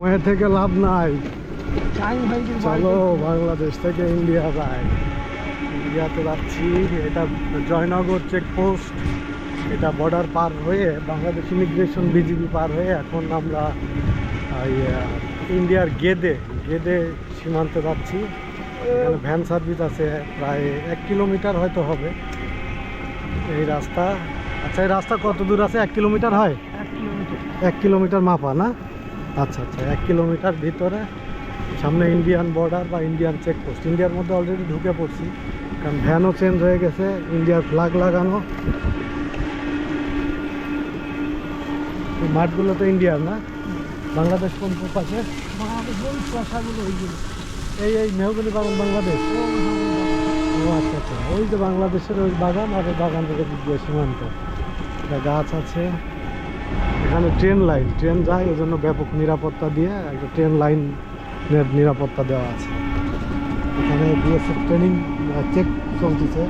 সময় থেকে লাভ নাই। চলো বাংলাদেশ থেকে ইন্ডিয়া যাই। ইন্ডিয়াতে যাচ্ছি। এটা জয়নগর চেকপোস্ট। এটা বর্ডার পার হয়ে বাংলাদেশ ইমিগ্রেশন বিজিবি পার হয়ে এখন আমরা ইন্ডিয়ার গেদে সীমান্তে যাচ্ছি। এখানে ভ্যান সার্ভিস আছে, প্রায় 1 কিলোমিটার হয়তো হবে এই রাস্তা। আচ্ছা, এই রাস্তা কত দূর আছে? 1 কিলোমিটার হয়? 1 কিলোমিটার মাপা না? আচ্ছা আচ্ছা, 1 কিলোমিটার ভিতরে সামনে ইন্ডিয়ান বর্ডার বা ইন্ডিয়ান চেকপোস্ট। ইন্ডিয়ার মধ্যে অলরেডি ঢুকে পড়ছি, কারণ ভ্যানও চেঞ্জ হয়ে গেছে, ইন্ডিয়ার ফ্ল্যাগ লাগানো। এই মাঠগুলো তো ইন্ডিয়ার না? বাংলাদেশ কোন পাশে? এই মেহগনি বাগান বাংলাদেশ। ও আচ্ছা আচ্ছা, ওই যে বাংলাদেশের ওই বাগান, আর ওই বাগান থেকে দিয়ে সীমান্ত গাছ আছে। এখানে ট্রেন যায়, ওই জন্য ব্যাপক নিরাপত্তা দিয়ে একটা ট্রেন লাইনের নিরাপত্তা দেওয়া আছে। এখানে বিএসএফ ট্রেনিং চেক চলতেছে,